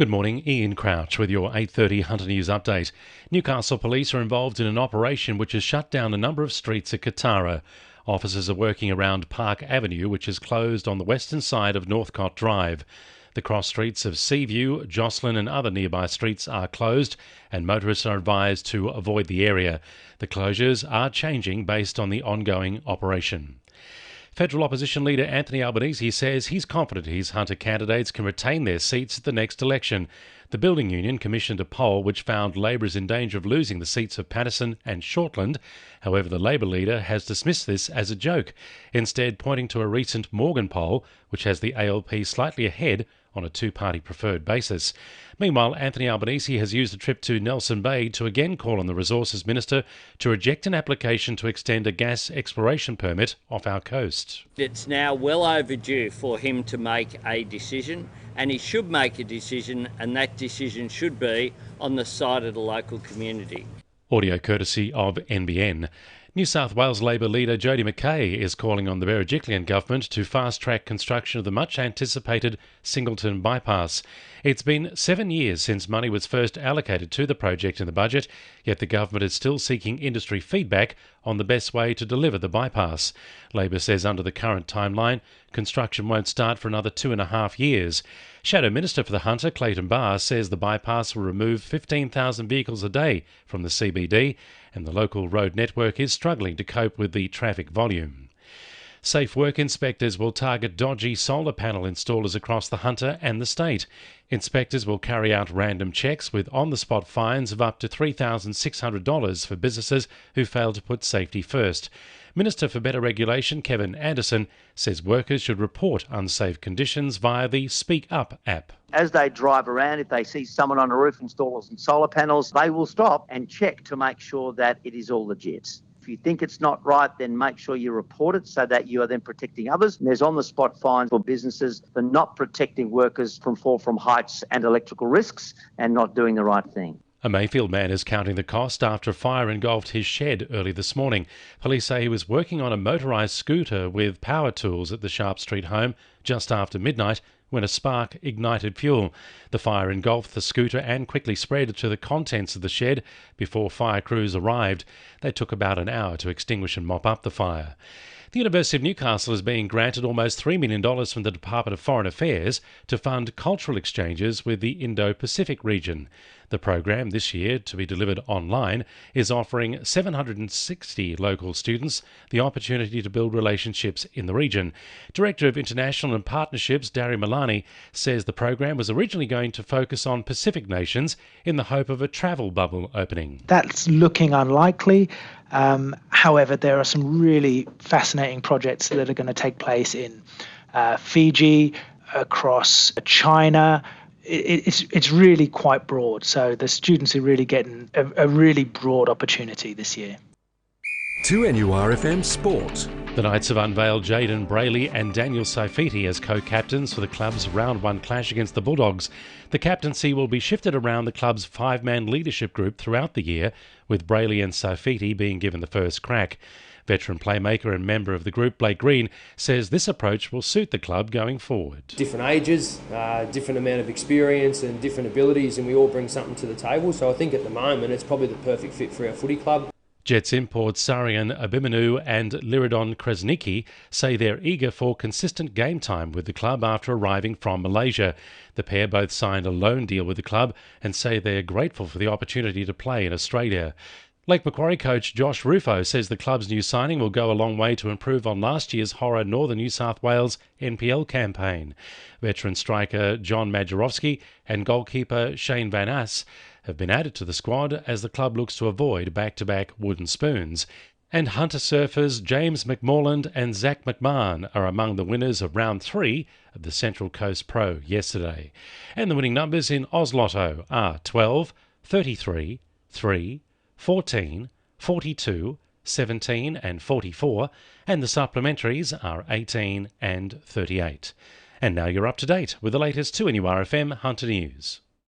Good morning, Ian Crouch with your 8:30 Hunter News update. Newcastle police are involved in an operation which has shut down a number of streets at Katara. Officers are working around Park Avenue, which is closed on the western side of Northcott Drive. The cross streets of Seaview, Jocelyn and other nearby streets are closed and motorists are advised to avoid the area. The closures are changing based on the ongoing operation. Federal opposition leader Anthony Albanese says he's confident his Hunter candidates can retain their seats at the next election. The Building Union commissioned a poll which found Labor is in danger of losing the seats of Patterson and Shortland. However, the Labor leader has dismissed this as a joke, instead pointing to a recent Morgan poll which has the ALP slightly ahead on a two-party preferred basis. Meanwhile, Anthony Albanese has used a trip to Nelson Bay to again call on the Resources Minister to reject an application to extend a gas exploration permit off our coast. It's now well overdue for him to make a decision, and he should make a decision, and that decision should be on the side of the local community. Audio courtesy of NBN. New South Wales Labor leader Jody McKay is calling on the Berejiklian government to fast-track construction of the much-anticipated Singleton bypass. It's been 7 years since money was first allocated to the project in the budget, yet the government is still seeking industry feedback on the best way to deliver the bypass. Labor says under the current timeline, construction won't start for another 2.5 years. Shadow Minister for the Hunter, Clayton Barr, says the bypass will remove 15,000 vehicles a day from the CBD, and the local road network is struggling to cope with the traffic volume. Safe work inspectors will target dodgy solar panel installers across the Hunter and the state. Inspectors will carry out random checks with on-the-spot fines of up to $3,600 for businesses who fail to put safety first. Minister for Better Regulation Kevin Anderson says workers should report unsafe conditions via the Speak Up app. As they drive around, if they see someone on a roof installing some solar panels, they will stop and check to make sure that it is all legit. If you think it's not right, then make sure you report it so that you are then protecting others. And there's on-the-spot fines for businesses for not protecting workers from fall from heights and electrical risks and not doing the right thing. A Mayfield man is counting the cost after a fire engulfed his shed early this morning. Police say he was working on a motorised scooter with power tools at the Sharp Street home just after midnight when a spark ignited fuel. The fire engulfed the scooter and quickly spread to the contents of the shed before fire crews arrived. They took about an hour to extinguish and mop up the fire. The University of Newcastle is being granted almost $3 million from the Department of Foreign Affairs to fund cultural exchanges with the Indo-Pacific region. The program this year, to be delivered online, is offering 760 local students the opportunity to build relationships in the region. Director of International and Partnerships, Darry Milani, says the program was originally going to focus on Pacific nations in the hope of a travel bubble opening. That's looking unlikely. However, there are some really fascinating projects that are going to take place in Fiji, across China. It's really quite broad. So the students are really getting a really broad opportunity this year. 2NURFM Sport. The Knights have unveiled Jaden Brayley and Daniel Saifiti as co-captains for the club's round one clash against the Bulldogs. The captaincy will be shifted around the club's five-man leadership group throughout the year, with Brayley and Saifiti being given the first crack. Veteran playmaker and member of the group, Blake Green, says this approach will suit the club going forward. Different ages, different amount of experience and different abilities, and we all bring something to the table. So I think at the moment it's probably the perfect fit for our footy club. Jets imports Sarian Abimanu and Liridon Kresnicki say they're eager for consistent game time with the club after arriving from Malaysia. The pair both signed a loan deal with the club and say they're grateful for the opportunity to play in Australia. Lake Macquarie coach Josh Rufo says the club's new signing will go a long way to improve on last year's horror Northern New South Wales NPL campaign. Veteran striker John Majerowski and goalkeeper Shane Van Ass have been added to the squad as the club looks to avoid back-to-back wooden spoons. And Hunter surfers James McMorland and Zach McMahon are among the winners of round 3 of the Central Coast Pro yesterday. And the winning numbers in Oz Lotto are 12, 33, 3, 14, 42, 17 and 44, and the supplementaries are 18 and 38. And now you're up to date with the latest 2NURFM Hunter News.